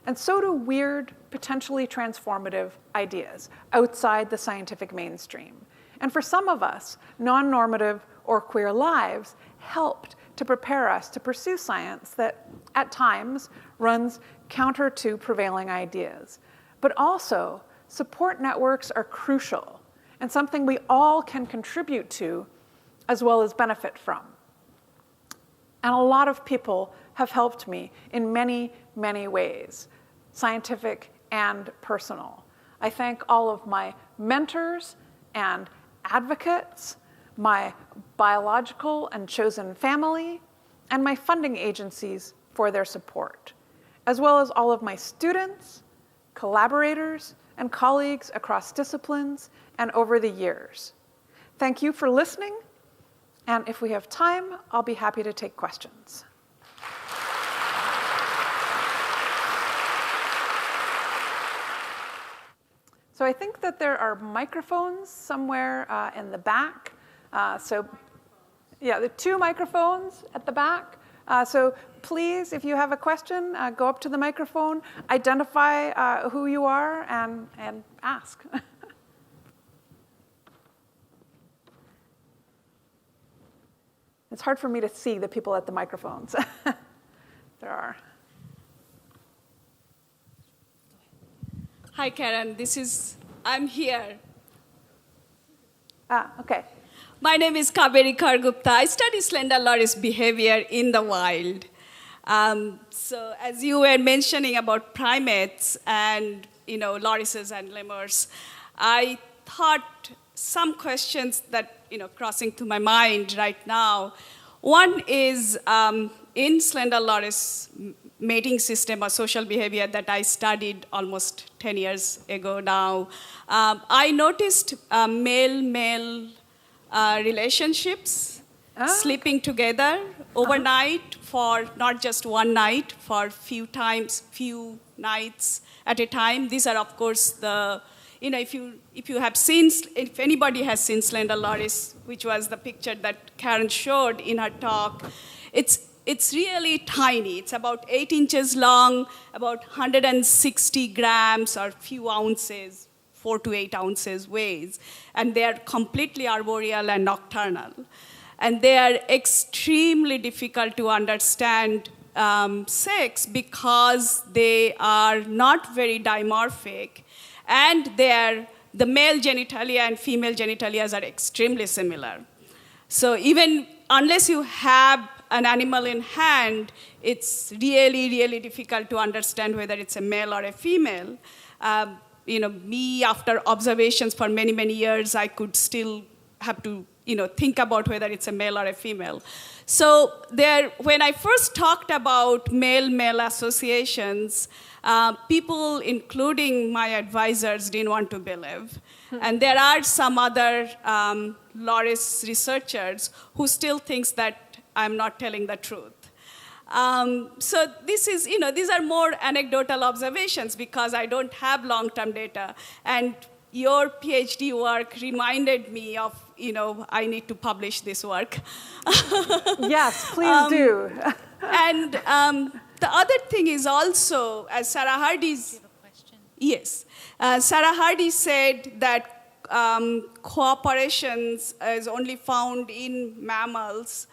And so do weird, potentially transformative ideas outside the scientific mainstream. And for some of us, non-normative or queer lives helped to prepare us to pursue science that, at times, runs counter to prevailing ideas. But also, support networks are crucial and something we all can contribute to as well as benefit from. And a lot of people have helped me in many, many ways, scientific and personal. I thank all of my mentors and advocates, my biological and chosen family, and my funding agencies for their support, as well as all of my students, collaborators, and colleagues across disciplines and over the years. Thank you for listening, and if we have time, I'll be happy to take questions. So I think that there are microphones somewhere in the back. Yeah, there are 2 microphones at the back. So please, if you have a question, go up to the microphone, identify who you are, and ask. It's hard for me to see the people at the microphones. There are. Hi, Karen. I'm here. Okay. My name is Kaveri Kargupta. I study slender loris behavior in the wild. So as you were mentioning about primates and lorises and lemurs, I thought some questions that crossing through my mind right now. One is in slender loris mating system or social behavior that I studied almost 10 years ago now, I noticed male-male relationships sleeping together overnight for not just one night, for few nights at a time. These are, of course, the if anybody has seen slender loris, which was the picture that Karen showed in her talk, it's really tiny. It's about 8 inches long, about 160 grams or few ounces, 4 to 8 ounces weighs. And they are completely arboreal and nocturnal. And they are extremely difficult to understand sex because they are not very dimorphic. And the male genitalia and female genitalia are extremely similar. So even unless you have an animal in hand, it's really, really difficult to understand whether it's a male or a female. Me, after observations for many, many years, I could still have to think about whether it's a male or a female. So when I first talked about male-male associations, people, including my advisors, didn't want to believe. And there are some other loris researchers who still thinks that I'm not telling the truth. So these are more anecdotal observations because I don't have long-term data. And your PhD work reminded me of, I need to publish this work. Yes, please do. And the other thing is also, as Sarah Hardy's... Do you have a question? Yes. Sarah Hardy said that cooperations is only found in mammals,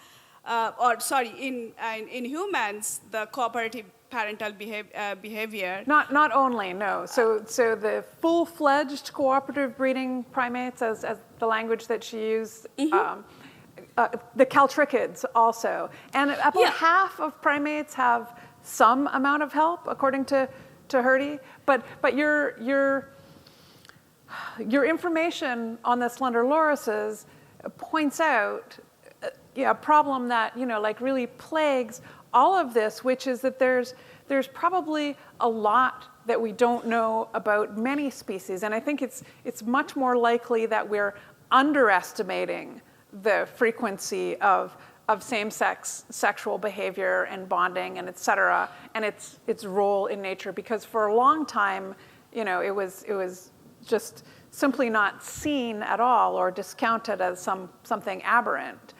in humans, the cooperative parental behavior. Not only, no. So the full-fledged cooperative breeding primates, as the language that she used, the caltrichids also. And about half of primates have some amount of help, according to Hardy. But your information on the slender lorises points out a problem that really plagues all of this, which is that there's probably a lot that we don't know about many species, and I think it's much more likely that we're underestimating the frequency of same-sex sexual behavior and bonding and et cetera, and its role in nature, because for a long time, you know, it was just simply not seen at all or discounted as something aberrant.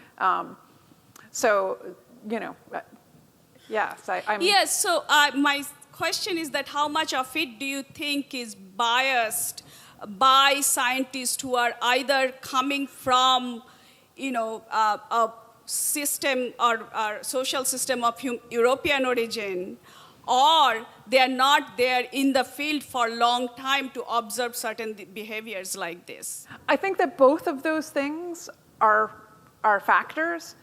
So, you know, yes, I'm... Yes, so my question is that how much of it do you think is biased by scientists who are either coming from, you know, a system or social system of European origin, or they are not there in the field for a long time to observe certain behaviors like this? I think that both of those things are factors.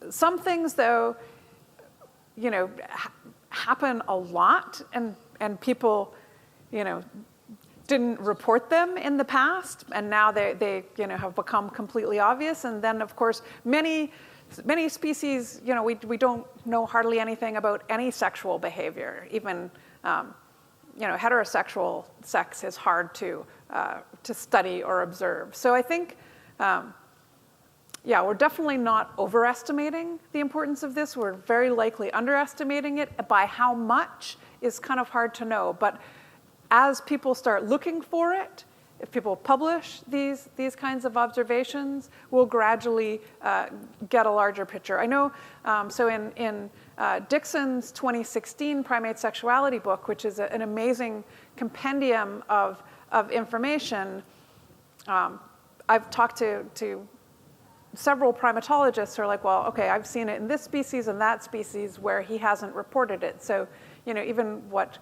Some things, though, you know, happen a lot, and people, you know, didn't report them in the past, and now they you know, have become completely obvious. And then, of course, many species, you know, we don't know hardly anything about any sexual behavior. Even, you know, heterosexual sex is hard to study or observe. So I think, yeah, we're definitely not overestimating the importance of this. We're very likely underestimating it. By how much is kind of hard to know. But as people start looking for it, if people publish these kinds of observations, we'll gradually get a larger picture. I know, so in Dixon's 2016 Primate Sexuality book, which is an amazing compendium of information, I've talked to several primatologists who are like, well, okay, I've seen it in this species and that species where he hasn't reported it. So, you know, even what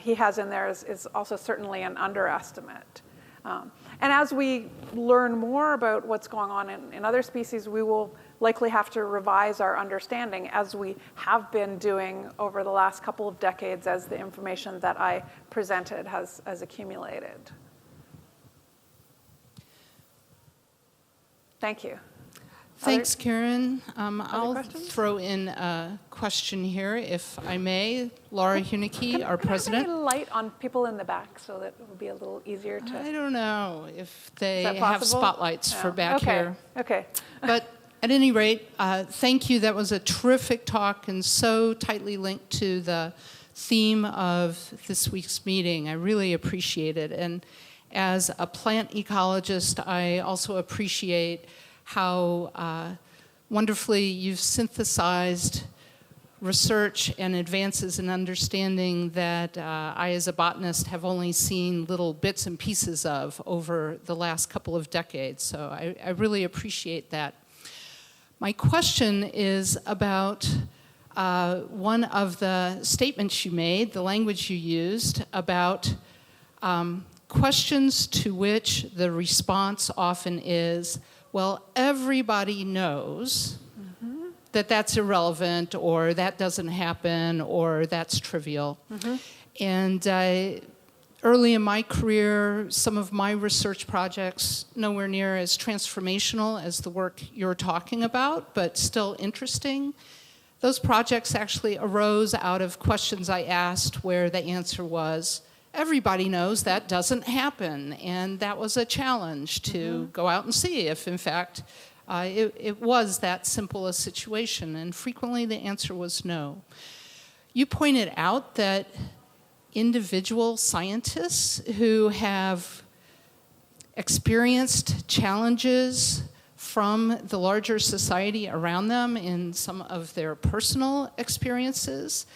he has in there is also certainly an underestimate. And as we learn more about what's going on in other species, we will likely have to revise our understanding, as we have been doing over the last couple of decades as the information that I presented has accumulated. Thank you. Thanks, Karen. I'll questions? throw in a question here, if I may. Laura Hunicke, our president. Can I put a light on people in the back so that it will be a little easier to... I don't know if they Is that have possible? spotlights for back okay. here. Okay. But at any rate, thank you. That was a terrific talk and so tightly linked to the theme of this week's meeting. I really appreciate it. And as a plant ecologist, I also appreciate how wonderfully you've synthesized research and advances in understanding that I, as a botanist, have only seen little bits and pieces of over the last couple of decades. So I really appreciate that. My question is about one of the statements you made, the language you used, about questions to which the response often is, well, everybody knows that that's irrelevant, or that doesn't happen, or that's trivial. And early in my career, some of my research projects, nowhere near as transformational as the work you're talking about, but still interesting. Those projects actually arose out of questions I asked where the answer was, everybody knows that doesn't happen, and that was a challenge to go out and see if, in fact, it was that simple a situation, and frequently the answer was no. You pointed out that individual scientists who have experienced challenges from the larger society around them in some of their personal experiences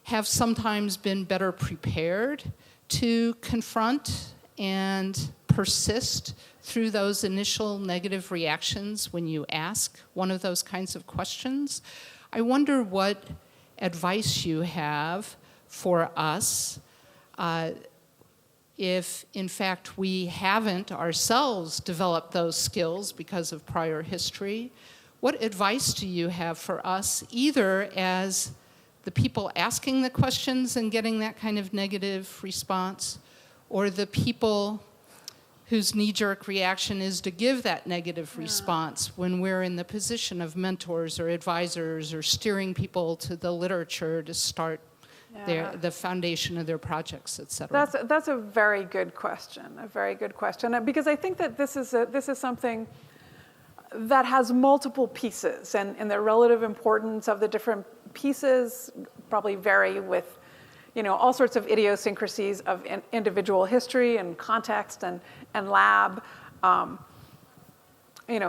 have sometimes been better prepared to confront and persist through those initial negative reactions when you ask one of those kinds of questions. I wonder what advice you have for us if, in fact, we haven't ourselves developed those skills because of prior history. What advice do you have for us, either as the people asking the questions and getting that kind of negative response, or the people whose knee-jerk reaction is to give that negative response when we're in the position of mentors or advisors or steering people to the literature to start the foundation of their projects, et cetera? That's a very good question, because I think that this is something that has multiple pieces, and the relative importance of the different pieces probably vary with, all sorts of idiosyncrasies of individual history and context and lab.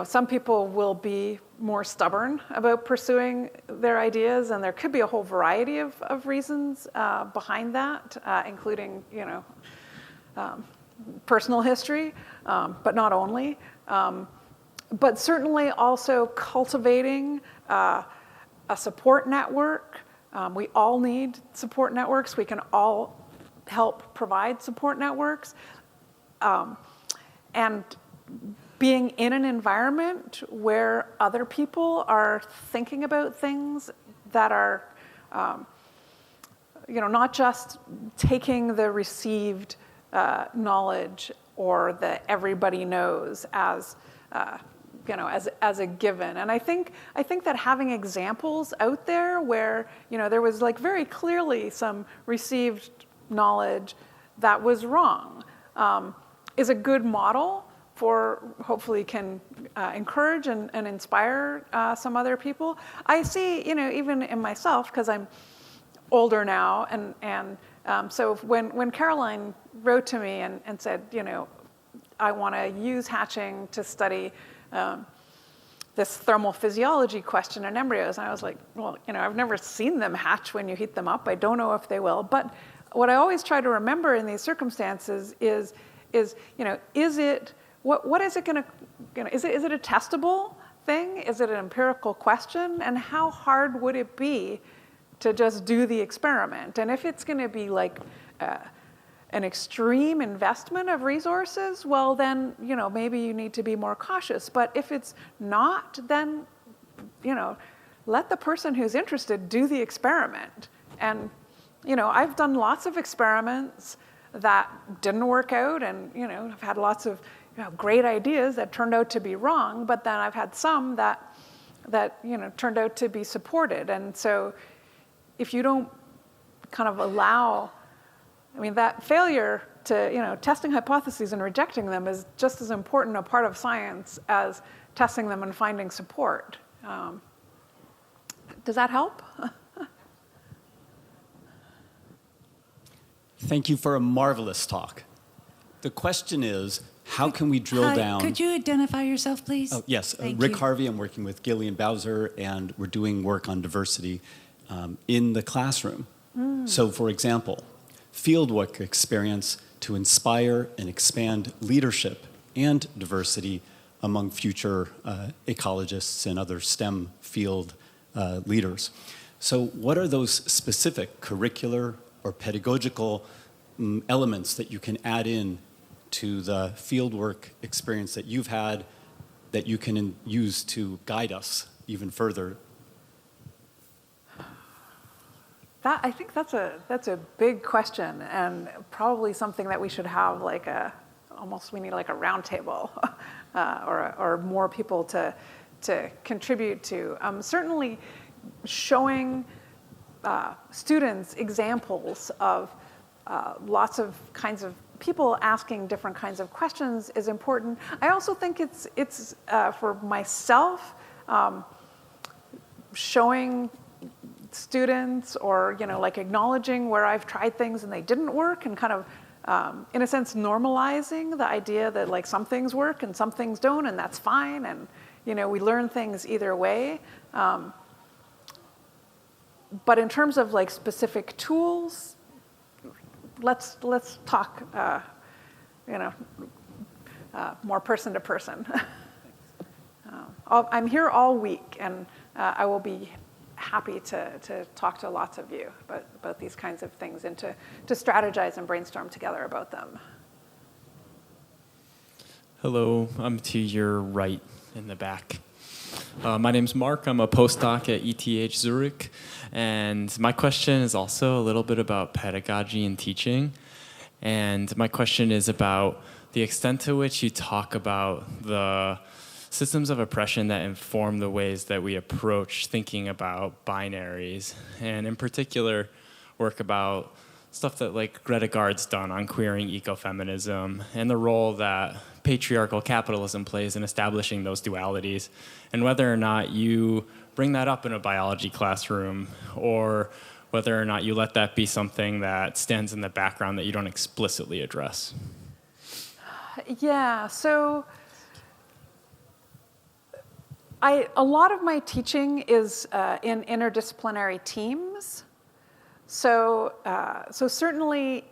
Some people will be more stubborn about pursuing their ideas, and there could be a whole variety of reasons behind that, including, personal history, but not only. But certainly also cultivating a support network. We all need support networks. We can all help provide support networks. And being in an environment where other people are thinking about things that are, not just taking the received knowledge or the everybody knows as a given. And I think that having examples out there where, there was like very clearly some received knowledge that was wrong is a good model for, hopefully can encourage and inspire some other people. I see, even in myself, because I'm older now, and so when Caroline wrote to me and said, I want to use hatching to study this thermal physiology question in embryos. And I was like, well, I've never seen them hatch when you heat them up. I don't know if they will. But what I always try to remember in these circumstances is it, what is it going to, is it a testable thing? Is it an empirical question? And how hard would it be to just do the experiment? And if it's going to be like an extreme investment of resources, well then, maybe you need to be more cautious. But if it's not, then, let the person who's interested do the experiment. And, I've done lots of experiments that didn't work out, and, I've had lots of great ideas that turned out to be wrong, but then I've had some that turned out to be supported. And so if you don't kind of allow, that failure to, testing hypotheses and rejecting them is just as important a part of science as testing them and finding support. Does that help? Thank you for a marvelous talk. The question is, how can we drill down? Could you identify yourself, please? Oh, yes. Thank Rick you. Harvey. I'm working with Gillian Bowser, and we're doing work on diversity in the classroom. So, for example, fieldwork experience to inspire and expand leadership and diversity among future ecologists and other STEM field leaders. So what are those specific curricular or pedagogical elements that you can add in to the fieldwork experience that you've had that you can use to guide us even further? I think that's a big question, and probably something that we should have we need like a round table or more people to contribute to. Certainly showing students examples of lots of kinds of people asking different kinds of questions is important. I also think it's for myself, showing students or acknowledging where I've tried things and they didn't work, and kind of in a sense normalizing the idea that some things work and some things don't, and that's fine, and we learn things either way. But in terms of specific tools, let's talk more person to person. I'm here all week, and I will be happy to talk to lots of you about these kinds of things and to strategize and brainstorm together about them. Hello, I'm to your right in the back. My name's Mark. I'm a postdoc at ETH Zurich, and my question is also a little bit about pedagogy and teaching. And my question is about the extent to which you talk about the systems of oppression that inform the ways that we approach thinking about binaries, and in particular, work about stuff that like Greta Gard's done on queering ecofeminism and the role that patriarchal capitalism plays in establishing those dualities, and whether or not you bring that up in a biology classroom or whether or not you let that be something that stands in the background that you don't explicitly address. Yeah, so a lot of my teaching is in interdisciplinary teams. So certainly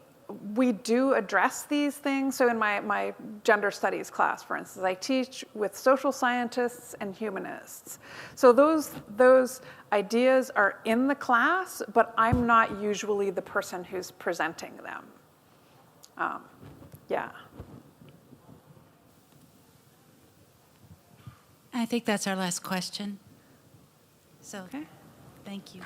we do address these things. So in my gender studies class, for instance, I teach with social scientists and humanists. So those ideas are in the class, but I'm not usually the person who's presenting them. Yeah. I think that's our last question. So, Okay. thank you.